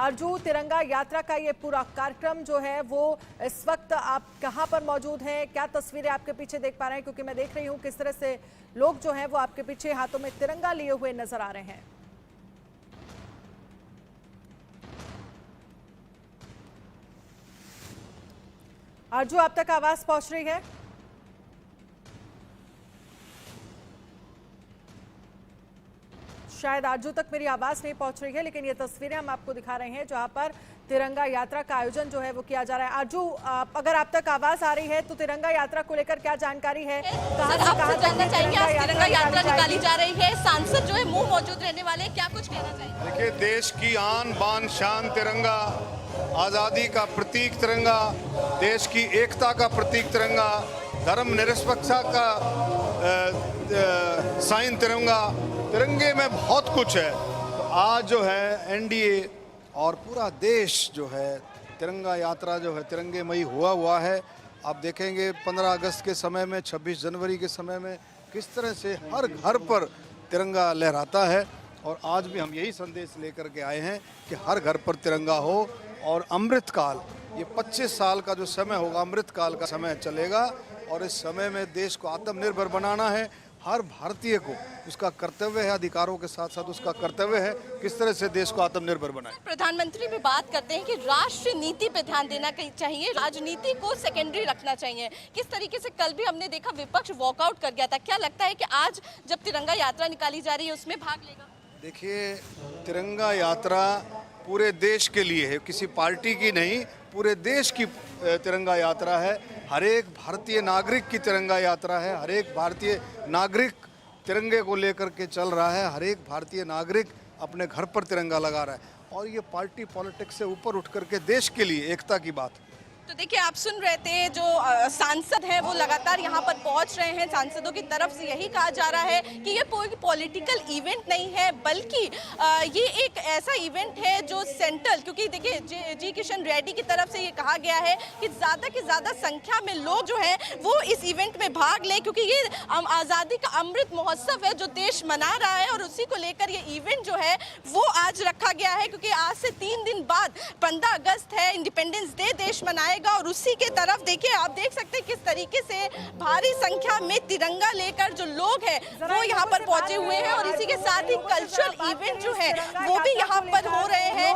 आरजू, तिरंगा यात्रा का ये पूरा कार्यक्रम जो है वो इस वक्त आप कहां पर मौजूद हैं, क्या तस्वीरें आपके पीछे देख पा रहे हैं? क्योंकि मैं देख रही हूं किस तरह से लोग जो हैं वो आपके पीछे हाथों में तिरंगा लिए हुए नजर आ रहे हैं। आरजू, आप तक आवाज पहुंच रही है? शायद आरजू तक मेरी आवाज नहीं पहुंच रही है, लेकिन ये तस्वीरें हम आपको दिखा रहे हैं जहां पर तिरंगा यात्रा का आयोजन जो है वो किया जा रहा है। आरजू, अगर आप तक आवाज आ रही है तो तिरंगा यात्रा को लेकर क्या जानकारी है? कहां से कहां जानना चाहिए? आज तिरंगा यात्रा निकाली जा रही है, सांसद जो है मुंह मौजूद रहने वाले, क्या कुछ कहना चाहिए? देखिए, देश की आन बान शान तिरंगा, आज़ादी का प्रतीक तिरंगा, देश की एकता का प्रतीक तिरंगा, धर्म निरपेक्षता का साइन तिरंगा। तिरंगे में बहुत कुछ है। तो आज जो है एनडीए और पूरा देश जो है तिरंगा यात्रा जो है तिरंगेमयी हुआ है। आप देखेंगे 15 अगस्त के समय में, 26 जनवरी के समय में किस तरह से हर घर पर तिरंगा लहराता है। और आज भी हम यही संदेश लेकर के आए हैं कि हर घर पर तिरंगा हो। और अमृतकाल, ये 25 साल का जो समय होगा, अमृतकाल का समय चलेगा और इस समय में देश को आत्मनिर्भर बनाना है। हर भारतीय को उसका कर्तव्य है, अधिकारों के साथ साथ उसका कर्तव्य है किस तरह से देश को आत्मनिर्भर बनाए। प्रधानमंत्री भी बात करते हैं कि राष्ट्र नीति पे ध्यान देना चाहिए, राजनीति को सेकेंडरी रखना चाहिए। किस तरीके से कल भी हमने देखा विपक्ष वॉकआउट कर गया था, क्या लगता है कि आज जब तिरंगा यात्रा निकाली जा रही है उसमें भाग लेगा? देखिए, तिरंगा यात्रा पूरे देश के लिए है, किसी पार्टी की नहीं, पूरे देश की तिरंगा यात्रा है। हर एक भारतीय नागरिक की तिरंगा यात्रा है। हर एक भारतीय नागरिक तिरंगे को लेकर के चल रहा है। हर एक भारतीय नागरिक अपने घर पर तिरंगा लगा रहा है। और ये पार्टी पॉलिटिक्स से ऊपर उठ करके देश के लिए एकता की बात है। तो देखिए, आप सुन रहे थे जो सांसद हैं वो लगातार यहाँ पर पहुँच रहे हैं। सांसदों की तरफ से यही कहा जा रहा है कि ये कोई पॉलिटिकल इवेंट नहीं है, बल्कि ये एक ऐसा इवेंट है जो सेंट्रल, क्योंकि देखिए जी किशन रेड्डी की तरफ से ये कहा गया है कि ज़्यादा से ज़्यादा संख्या में लोग जो है वो इस इवेंट में भाग लें, क्योंकि ये आज़ादी का अमृत महोत्सव है जो देश मना रहा है। और उसी को लेकर ये इवेंट जो है वो आज रखा गया है, क्योंकि आज से 3 दिन बाद 15 अगस्त है, इंडिपेंडेंस डे देश मनाएगा। और उसी के तरफ देखिए, आप देख सकते हैं किस तरीके से भारी संख्या में तिरंगा लेकर जो लोग हैं वो यहाँ पर पहुंचे हुए हैं। और इसी के साथ ही कल्चरल इवेंट जो है वो भी यहाँ पर हो रहे हैं।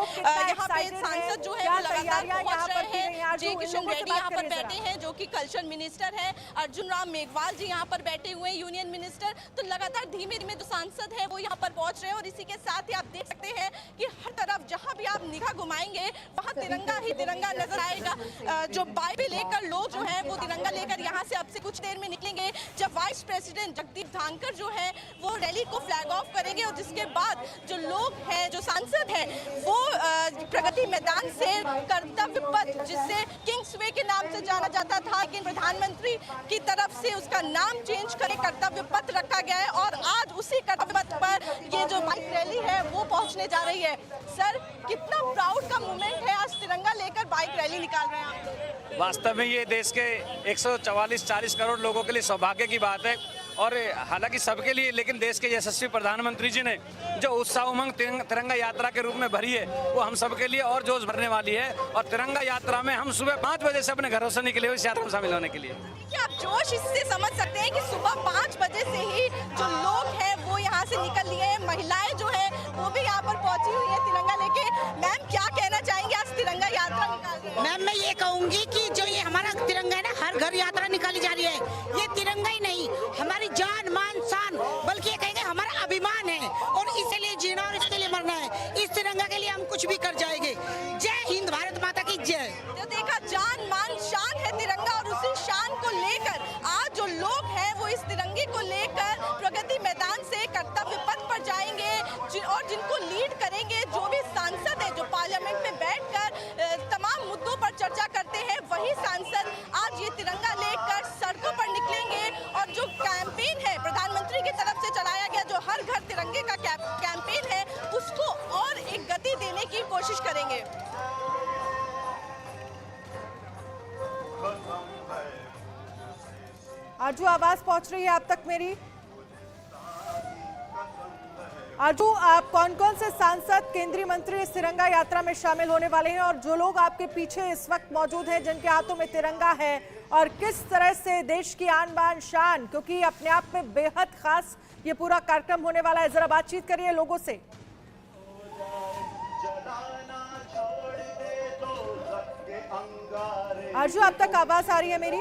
यहाँ पे सांसद जो है वो लगातार पहुंच रहे हैं। जी किशन रेड्डी यहाँ पर बैठे हैं जो कि कल्चर मिनिस्टर है, अर्जुन राम मेघवाल जी यहाँ पर बैठे हुए हैं, यूनियन मिनिस्टर। तो लगातार धीमे धीमे जो सांसद है वो यहाँ पर पहुंच रहे हैं। और इसी के साथ ही आप देख सकते हैं कि हर तरफ जहाँ भी आप निगाह घुमाएंगे वहाँ तिरंगा ही तिरंगा नजर आएगा। जो बाइक पे लेकर लोग जो हैं वो तिरंगा लेकर यहाँ से अब से कुछ देर में निकलेंगे, जब वाइस प्रेसिडेंट जगदीप धनखड़ जो है वो रैली को फ्लैग ऑफ करेंगे। और जिसके बाद जो लोग हैं, जो सांसद हैं, वो प्रगति मैदान से कर्तव्य पथ, जिससे किंग्स वे के नाम से जाना जाता था, लेकिन प्रधानमंत्री की तरफ से उसका नाम चेंज करके कर्तव्य पथ रखा गया है। और आज उसी कर्तव्य पथ पर ये जो बाइक रैली है वो पहुंचने जा रही है। सर, कितना प्राउड का मोमेंट है, आज तिरंगा लेकर बाइक रैली निकाल रहे हैं आप? वास्तव में ये देश के 144-40 करोड़ लोगों के लिए सौभाग्य की बात है। और हालांकि सबके लिए, लेकिन देश के यशस्वी प्रधानमंत्री जी ने जो उत्साह उमंग तिरंगा यात्रा के रूप में भरी है वो हम सबके लिए और जोश भरने वाली है। और तिरंगा यात्रा में हम सुबह 5 बजे से अपने घरों से निकले हुए इस यात्रा में शामिल होने के लिए। क्या आप जोश इससे समझ सकते हैं कि सुबह 5 बजे से ही जो लोग हैं वो यहाँ से निकल लिए हैं, महिलाएं जो है वो भी यहाँ पर पहुंची हुई है तिरंगा लेके। मैम, क्या कहना चाहेंगे, आज तिरंगा यात्रा निकाल रही है? मैम, मैं ये कहूंगी कि जो ये हमारा तिरंगा है ना, हर घर यात्रा निकाली जा रही है। ये तिरंगा ही नहीं, हमारी जान मान शान, बल्कि ये कहेंगे हमारा अभिमान है। और इसलिए जीना और इसके लिए मरना है। इस तिरंगा के लिए हम कुछ भी कर जाएंगे। जय हिंद, भारत माता की जय। तो देखा, जान मान शान है तिरंगा। और उसी शान को लेकर आज जो लोग हैं वो इस तिरंगे को लेकर प्रगति मैदान से कर्तव्य पथ पर जाएंगे और जिनको लीड करेंगे, जो भी सांसद है जो पार्लियामेंट में बैठकर तमाम मुद्दों पर चर्चा करते हैं, वही सांसद आज ये तिरंगा लेकर सड़कों पर निकलेंगे। और जो कैंपेन है प्रधानमंत्री की तरफ से चलाया गया, जो हर घर तिरंगे का कैंपेन है, उसको और एक गति देने की कोशिश करेंगे। आरजू, आवाज पहुंच रही है आप तक मेरी? आरजू, आप कौन कौन से सांसद, केंद्रीय मंत्री इस तिरंगा यात्रा में शामिल होने वाले हैं और जो लोग आपके पीछे इस वक्त मौजूद हैं जिनके हाथों में तिरंगा है, और किस तरह से देश की आन बान शान, क्योंकि अपने आप में बेहद खास ये पूरा कार्यक्रम होने वाला है, जरा बातचीत करिए लोगों से। आरजू, अब तक आवाज आ रही है मेरी?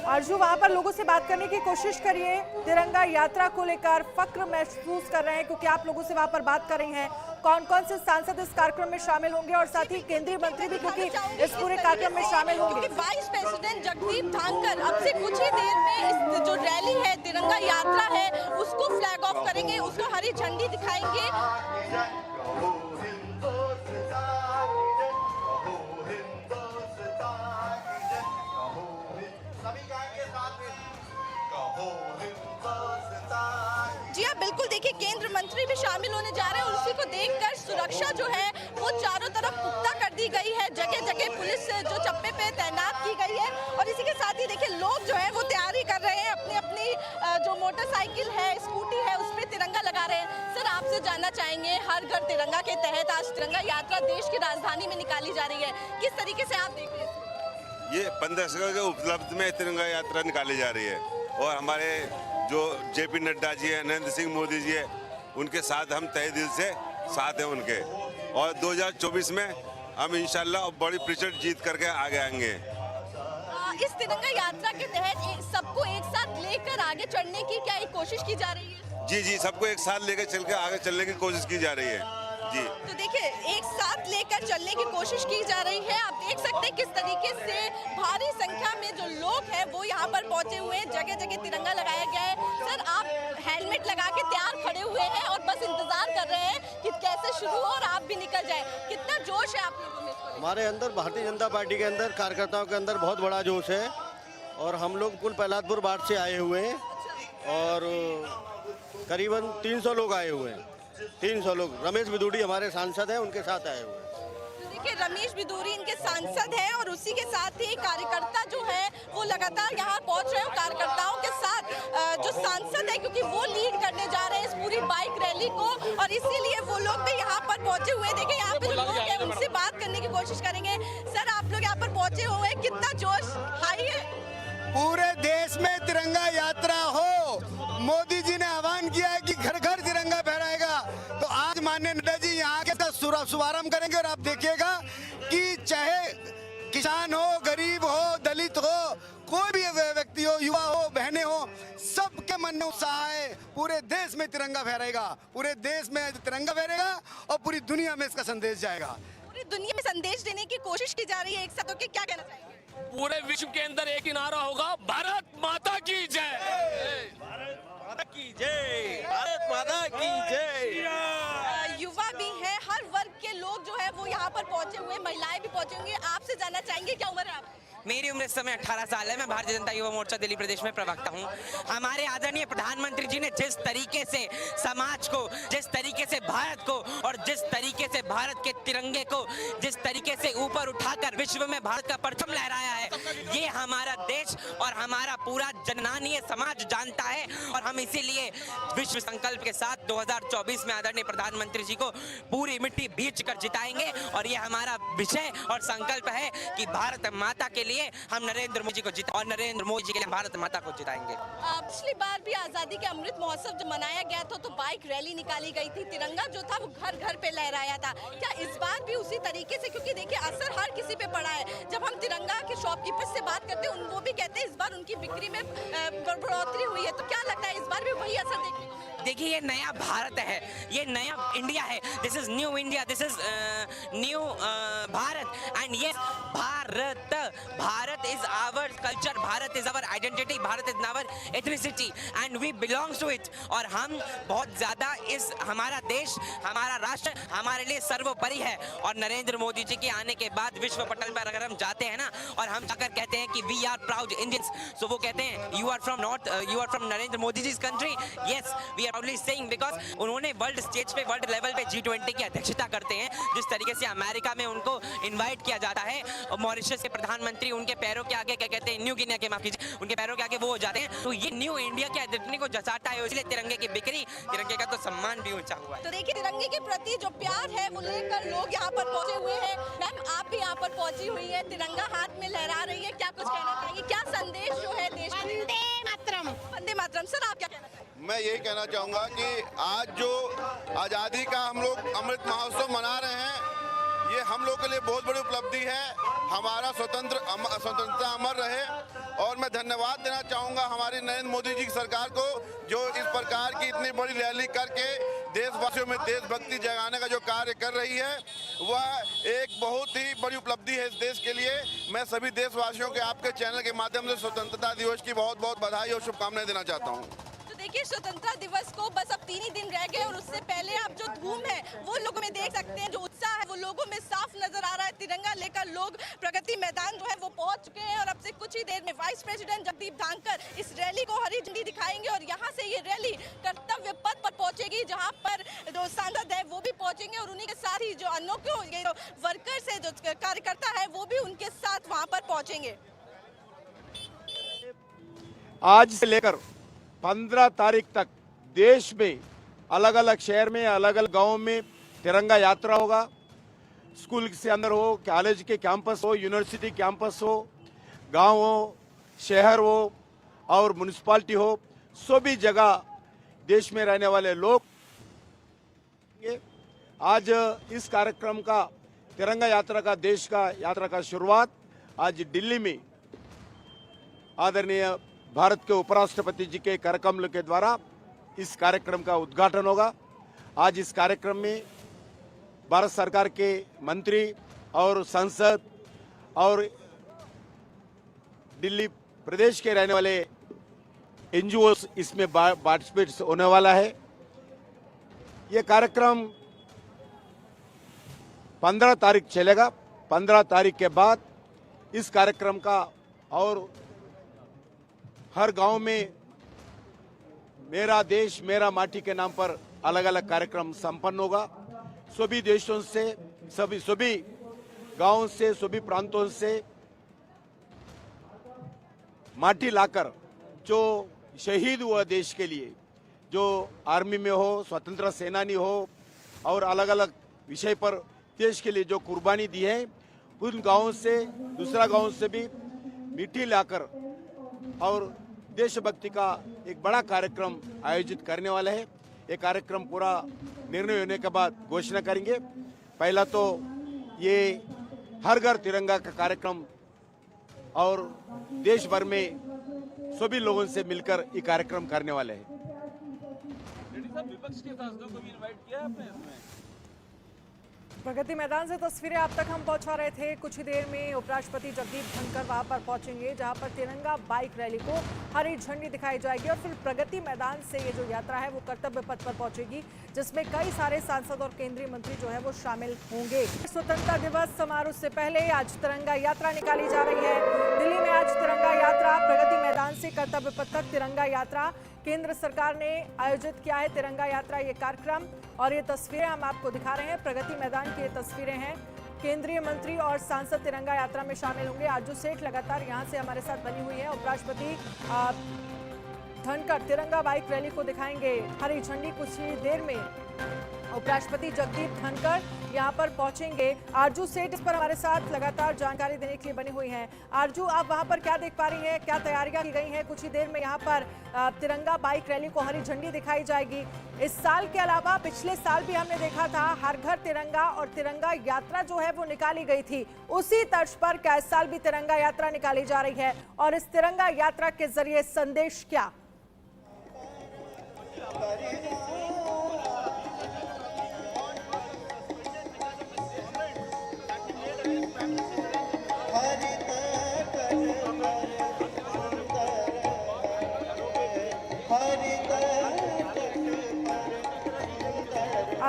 आरजू, वहां पर लोगों से बात करने की कोशिश करिए। तिरंगा यात्रा को लेकर फक्र महसूस कर रहे हैं क्योंकि आप लोगों से वहां पर बात कर रही हैं। कौन कौन से सांसद इस कार्यक्रम में शामिल होंगे और साथ ही केंद्रीय मंत्री भी क्योंकि इस पूरे कार्यक्रम में शामिल होंगे। वाइस प्रेसिडेंट जगदीप धनखड़ अब से कुछ ही देर में इस जो रैली है, तिरंगा यात्रा है, उसको फ्लैग ऑफ करेंगे, उसको हरी झंडी दिखाएंगे। जी हाँ, बिल्कुल, देखिए केंद्र मंत्री भी शामिल होने जा रहे हैं और उसी को देखकर सुरक्षा जो है वो चारों तरफ पुख्ता कर दी गई है। जगह जगह पुलिस जो चप्पे पे तैनात की गई है और इसी के साथ ही देखिए लोग जो है वो तैयारी कर रहे हैं, अपनी अपनी जो मोटरसाइकिल है, स्कूटी है, उस पर तिरंगा लगा रहे हैं। सर, आपसे जानना चाहेंगे, हर घर तिरंगा के तहत आज तिरंगा यात्रा देश की राजधानी में निकाली जा रही है, किस तरीके से आप देख रहे हैं? ये 15 अगस्त के उपलब्ध में तिरंगा यात्रा निकाली जा रही है और हमारे जो जेपी नड्डा जी है, नरेंद्र सिंह मोदी जी है, उनके साथ हम तहे दिल से साथ हैं उनके, और 2024 में हम इंशाल्लाह बड़ी प्रतिशत जीत करके आगे आएंगे। इस तिरंगा यात्रा के तहत सबको एक साथ लेकर आगे चढ़ने की क्या एक कोशिश की जा रही है? जी, सबको एक साथ लेकर चल के आगे चलने की कोशिश की जा रही है जी। तो देखिए, एक साथ लेकर चलने की कोशिश की जा रही है। आप देख सकते हैं किस तरीके से भारी संख्या में जो लोग हैं वो यहाँ पर पहुंचे हुए हैं, जगह जगह तिरंगा लगाया गया है। सर, आप हेलमेट लगा के तैयार खड़े हुए हैं और बस इंतजार कर रहे हैं कि कैसे शुरू हो और आप भी निकल जाए। कितना जोश है आप लोगों में? हमारे अंदर, भारतीय जनता पार्टी के अंदर, कार्यकर्ताओं के अंदर बहुत बड़ा जोश है और हम लोग कुल प्रहलादपुर वार्ड से आए हुए हैं और करीबन 300 लोग आए हुए हैं। 300 लोग। रमेश बिदूड़ी हमारे सांसद हैं, उनके साथ आए हुए हैं। देखिए, रमेश बिदूरी इनके सांसद हैं और उसी के साथ ही कार्यकर्ता जो है वो लगातार यहाँ पहुँच रहे हैं। कार्यकर्ताओं के साथ जो सांसद है, क्योंकि वो लीड करने जा रहे हैं इस पूरी बाइक रैली को और इसीलिए वो लोग भी यहाँ पर पहुँचे हुए। देखिए, यहाँ पे जो लोग हैं उनसे बात करने की कोशिश करेंगे। सर, आप लोग यहाँ पर पहुँचे हुए हैं, कितना जोश हाई है? पूरे देश में तिरंगा यात्रा हो, मोदी जी ने आह्वान किया है कि घर घर तिरंगा फहराएगा, तो आज माननीय नड्डा जी यहाँ के शुभारंभ करेंगे और आप देखिएगा कि चाहे किसान हो, गरीब हो, दलित हो, कोई भी व्यक्ति हो, युवा हो, बहनें हो, सबके मन में उत्साह है। पूरे देश में तिरंगा फहराएगा, पूरे देश में तिरंगा फहरेगा और पूरी दुनिया में इसका संदेश जाएगा। पूरी दुनिया में संदेश देने की कोशिश की जा रही है एक साथ होकर, क्या कहना चाहिए? पूरे विश्व के अंदर एक ही नारा होगा, भारत माता की जय, भारत माता की जय, भारत माता की जय। युवा भी है, हर वर्ग के लोग जो है वो यहाँ पर पहुंचे हुए, महिलाएं भी पहुंचे होंगे। आपसे जानना चाहेंगे, क्या उम्र है आपकी? मेरी उम्र इस समय 18 साल है। मैं भारतीय जनता युवा मोर्चा दिल्ली प्रदेश में प्रवक्ता हूं। हमारे आदरणीय प्रधानमंत्री जी ने जिस तरीके से समाज को, जिस तरीके से भारत को और जिस तरीके से भारत के तिरंगे को जिस तरीके से ऊपर उठाकर विश्व में भारत का परचम लहराया है, ये हमारा देश और हमारा पूरा जननानीय समाज जानता है और हम इसीलिए विश्व संकल्प के साथ 2024 में आदरणीय प्रधानमंत्री जी को पूरी मिट्टी बींच कर जिताएंगे और ये हमारा विषय और संकल्प है कि भारत माता के लिए हम नरेंद्र मोदी जी को जिता और नरेंद्र मोदी जी के लिए भारत माता को जिताएंगे। पिछली बार भी आजादी के अमृत महोत्सव जब मनाया गया था तो बाइक रैली निकाली गई थी, तिरंगा जो था वो घर घर पे लहराया था। क्या इस बार भी उसी तरीके से, क्योंकि देखिए असर हर किसी पे पड़ा है। जब हम तिरंगा के शॉपकीपर्स से बात करते हैं वो भी कहते हैं इस बार उनकी बिक्री में बढ़ोतरी हुई है, तो क्या लगता है इस बार भी वही असर देखने को? देखिए, ये नया भारत है, ये नया इंडिया है। This is new India, this is new Bharat and ये Bharat Bharat is our culture, Bharat is our identity, Bharat is our ethnicity and we belongs to it. और हम बहुत ज्यादा इस हमारा देश, हमारा राष्ट्र हमारे लिए सर्वोपरि है। और नरेंद्र मोदी जी के आने के बाद विश्व पटल पर अगर हम जाते हैं ना और हम जाकर कहते हैं कि we are proud Indians, so वो कहते हैं you are from north, you are from Narendra Modi ji country. Yes, we are proudly saying because उन्होंने वर्ल्ड स्टेज पे, वर्ल्ड लेवल पे G20 की अध्यक्षता करते हैं। जिस तरीके से अमेरिका में उनको इनवाइट किया जाता है, मॉरिशस के प्रधानमंत्री उनके पैरों के आगे, क्या कहते हैं, न्यू गिनिया के, माफ कीजिए, उनके पैरों के आगे वो हो जाते हैं। तो ये न्यू इंडिया के आइडेंटिटी को जसाता है, इसलिए तिरंगे की बिक्री, तिरंगे का तो सम्मान भी ऊंचा हुआ है। तो देखिए, तिरंगे के प्रति जो प्यार है वो लेकर लोग यहाँ पर पहुंचे हुए हैं। मैम, आप भी यहाँ पर पहुंची हुई है, तिरंगा हाथ में लहरा रही है, क्या कुछ कहना चाहेंगे? क्या संदेश जो है देश को? वंदे मातरम। वंदे मातरम। सर, आप क्या कहना चाहेंगे? मैं यही कहना चाहूँगा कि आज जो आज़ादी का हम लोग अमृत महोत्सव मना रहे हैं, ये हम लोग के लिए बहुत बड़ी उपलब्धि है। हमारा स्वतंत्रता अमर रहे। और मैं धन्यवाद देना चाहूँगा हमारी नरेंद्र मोदी जी की सरकार को, जो इस प्रकार की इतनी बड़ी रैली करके देशवासियों में देशभक्ति जगाने का जो कार्य कर रही है, वह एक बहुत ही बड़ी उपलब्धि है इस देश के लिए। मैं सभी देशवासियों के आपके चैनल के माध्यम से स्वतंत्रता दिवस की बहुत बहुत बधाई और शुभकामनाएं देना चाहता हूँ। देखिए, स्वतंत्रता दिवस को बस अब 3 ही दिन रह गए और उससे पहले आप जो धूम है वो लोगों में देख सकते हैं, जो उत्साह है वो लोगों में साफ नजर आ रहा है। तिरंगा लेकर लोग प्रगति मैदान जो है वो पहुंच चुके हैं और अब से कुछ ही देर में वाइस प्रेसिडेंट जगदीप धनखड़ इस रैली को हरी झंडी दिखाएंगे और यहाँ से ये रैली कर्तव्य पथ पर पहुंचेगी, जहाँ पर जो सांसद है वो भी पहुंचेंगे और उन्हीं के साथ ही जो अनोखे ये जो वर्कर्स है, जो कार्यकर्ता है, वो भी उनके साथ वहाँ पर पहुंचेंगे। आज से लेकर 15 तारीख तक देश में अलग अलग शहर में, अलग अलग गांवों में तिरंगा यात्रा होगा। स्कूल से अंदर हो, कॉलेज के कैंपस हो, यूनिवर्सिटी कैंपस हो, गांव हो, शहर हो और म्युनिसिपैलिटी हो, सभी जगह देश में रहने वाले लोग आज इस कार्यक्रम का, तिरंगा यात्रा का, देश का यात्रा का शुरुआत आज दिल्ली में आदरणीय भारत के उपराष्ट्रपति जी के करकमल के द्वारा इस कार्यक्रम का उद्घाटन होगा। आज इस कार्यक्रम में भारत सरकार के मंत्री और सांसद और दिल्ली प्रदेश के रहने वाले एनजीओ इसमें पार्टिसिपेट होने वाला है। ये कार्यक्रम 15 तारीख चलेगा। 15 तारीख के बाद इस कार्यक्रम का और हर गांव में मेरा देश मेरा माटी के नाम पर अलग अलग कार्यक्रम संपन्न होगा। सभी देशों से, सभी गांवों से, सभी प्रांतों से माटी लाकर जो शहीद हुआ देश के लिए, जो आर्मी में हो, स्वतंत्र सेनानी हो और अलग अलग विषय पर देश के लिए जो कुर्बानी दी है, उन गांवों से, दूसरा गांव से भी मिट्टी लाकर और देशभक्ति का एक बड़ा कार्यक्रम आयोजित करने वाले हैं। ये कार्यक्रम पूरा निर्णय होने के बाद घोषणा करेंगे। पहला तो ये हर घर तिरंगा का कार्यक्रम और देश भर में सभी लोगों से मिलकर ये कार्यक्रम करने वाले हैं। विपक्ष के सांसदों को भी इनवाइट किया है आपने इसमें? प्रगति मैदान से तस्वीरें आप तक हम पहुंचा रहे थे। कुछ ही देर में उपराष्ट्रपति जगदीप धनखड़ वहां पर पहुंचेंगे, जहां पर तिरंगा बाइक रैली को हरी झंडी दिखाई जाएगी और फिर प्रगति मैदान से ये जो यात्रा है वो कर्तव्य पथ पर पहुंचेगी, जिसमें कई सारे सांसद और केंद्रीय मंत्री जो है वो शामिल होंगे। स्वतंत्रता दिवस समारोह से पहले आज तिरंगा यात्रा निकाली जा रही है। दिल्ली में आज तिरंगा यात्रा, प्रगति मैदान से कर्तव्य पथ तक तिरंगा यात्रा। केंद्र सरकार ने आयोजित किया है तिरंगा यात्रा ये कार्यक्रम और ये तस्वीरें हम आपको दिखा रहे हैं। प्रगति मैदान की ये तस्वीरें हैं। केंद्रीय मंत्री और सांसद तिरंगा यात्रा में शामिल होंगे। आरजू सेठ लगातार यहां से हमारे साथ बनी हुई है। उपराष्ट्रपति धनखड़ तिरंगा बाइक रैली को दिखाएंगे हरी झंडी। कुछ ही देर में उपराष्ट्रपति जगदीप धनखड़ यहां पर पहुंचेंगे। आरजू सेठ इस पर हमारे साथ लगातार जानकारी देने के लिए बनी हुई हैं। आरजू, आप वहां पर क्या देख पा रही हैं, क्या तैयारियां की गई हैं? कुछ ही देर में यहां पर तिरंगा बाइक रैली को हरी झंडी दिखाई जाएगी। इस साल के अलावा पिछले साल भी हमने देखा था हर घर तिरंगा और तिरंगा यात्रा जो है वो निकाली गई थी। उसी तर्ज पर क्या इस साल भी तिरंगा यात्रा निकाली जा रही है और इस तिरंगा यात्रा के जरिए संदेश क्या? हरी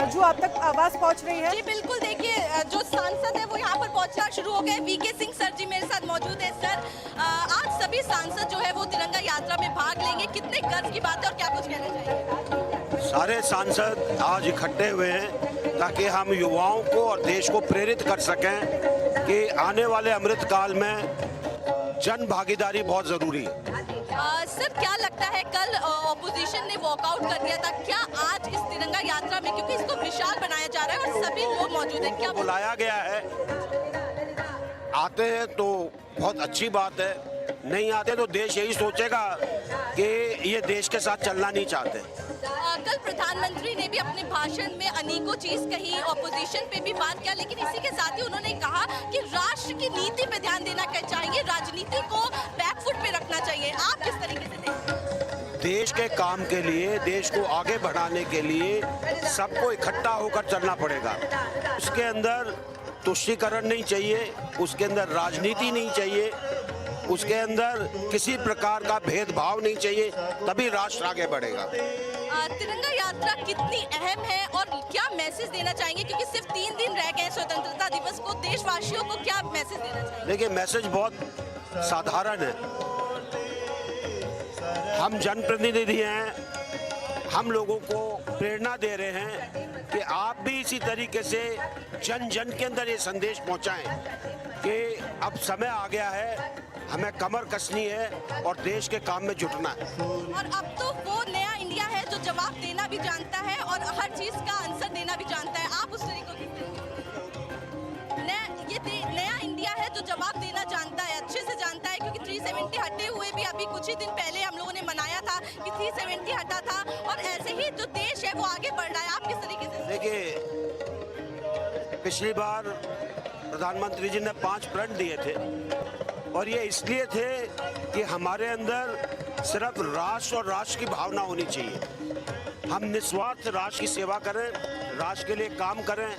आरजू, आप तक आवाज पहुंच रही है? जी बिल्कुल, देखिए जो सांसद है वो यहाँ पर पहुंचना शुरू हो गए। वीके सिंह सर जी मेरे साथ मौजूद है। सर, आज सभी सांसद जो है वो तिरंगा यात्रा में भाग लेंगे, कितने गर्व की बात है और क्या कुछ कहना चाहिए? सारे सांसद आज इकट्ठे हुए हैं ताकि हम युवाओं को और देश को प्रेरित कर सकें कि आने वाले अमृत काल में जन भागीदारी बहुत जरूरी है। सर, क्या लगता है कल ऑपोजिशन ने वॉकआउट कर दिया था, क्या आज इस तिरंगा यात्रा में, क्योंकि इसको विशाल बनाया जा रहा है और सभी लोग मौजूद हैं, क्या बुलाया गया है? आते हैं तो बहुत अच्छी बात है, नहीं आते तो देश यही सोचेगा कि ये देश के साथ चलना नहीं चाहते। कल प्रधानमंत्री ने भी अपने भाषण में अनेकों चीज कही, ऑपोजिशन पे भी बात किया, लेकिन इसी के साथ ही उन्होंने कहा कि राष्ट्र की नीति पे ध्यान देना चाहिए, राजनीति को बैकफुट पे रखना चाहिए। आप किस तरीके से देखते हैं? देश के काम के लिए, देश को आगे बढ़ाने के लिए सबको इकट्ठा होकर चलना पड़ेगा। उसके अंदर तुष्टीकरण नहीं चाहिए, उसके अंदर राजनीति नहीं चाहिए, उसके अंदर किसी प्रकार का भेदभाव नहीं चाहिए, तभी राष्ट्र आगे बढ़ेगा। तिरंगा यात्रा कितनी अहम है और क्या मैसेज देना चाहेंगे, क्योंकि सिर्फ 3 दिन रह गए स्वतंत्रता दिवस को, देशवासियों को क्या मैसेज देना चाहिए? देखिए, मैसेज बहुत साधारण है। हम जनप्रतिनिधि हैं, हम लोगों को प्रेरणा दे रहे हैं कि आप भी इसी तरीके से जन जन के अंदर ये संदेश पहुंचाएं कि अब समय आ गया है, हमें कमर कसनी है और देश के काम में जुटना है। और अब तो वो नया इंडिया है जो जवाब देना भी जानता है और हर चीज का आंसर देना भी जानता है। आप उस तरीके नया इंडिया है जो जवाब देना जानता है, अच्छे से जानता है, क्योंकि 370 हटे हुए भी अभी कुछ ही दिन पहले हम लोगों ने मनाया था कि 370 हटा था, और ऐसे ही जो देश है वो आगे बढ़ रहा है। आप किस तरीके से? देखिए, पिछली बार प्रधानमंत्री जी ने 5 प्रण दिए थे और ये इसलिए थे कि हमारे अंदर सिर्फ राष्ट्र और राष्ट्र की भावना होनी चाहिए। हम निस्वार्थ राष्ट्र की सेवा करें, राष्ट्र के लिए काम करें,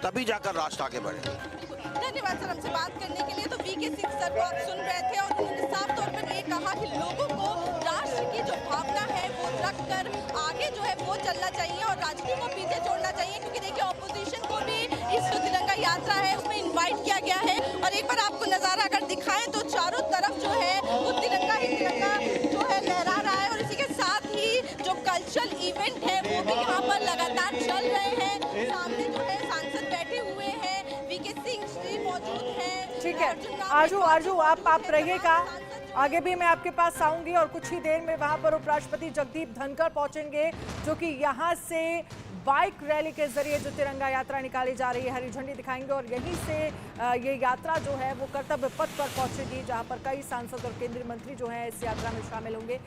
तभी जाकर राष्ट्र आगे बढ़े। धन्यवाद सर हमसे बात करने के लिए। तो वीके सिंह सर को आप सुन रहे थे और उन्होंने साफ तौर पर ये कहा कि लोगों को राष्ट्र की जो भावना है वो रखकर आगे जो है वो चलना चाहिए और राजनीति को पीछे छोड़ना चाहिए, क्योंकि देखिए ऑपोजिशन को भी इस जो तिरंगा यात्रा है उसमें इन्वाइट किया गया है। और एक बार आपको नजारा अगर दिखाएं तो चारों तरफ जो है वो तिरंगा ही तिरंगा जो है लहरा रहा है, और इसी के साथ ही जो कल्चरल इवेंट है वो भी यहाँ पर लगातार चल रहे हैं। सामने जो है सांसद बैठे हुए हैं, वीके सिंह जी मौजूद हैं। ठीक है, आरजू आप रहिएगा, आगे भी मैं आपके पास आऊंगी और कुछ ही देर में वहां पर उपराष्ट्रपति जगदीप धनखड़ पहुंचेंगे, जो कि यहां से बाइक रैली के जरिए जो तिरंगा यात्रा निकाली जा रही है हरी झंडी दिखाएंगे और यहीं से ये यात्रा जो है वो कर्तव्य पथ पर पहुंचेगी, जहां पर कई सांसद और केंद्रीय मंत्री जो हैं इस यात्रा में शामिल होंगे।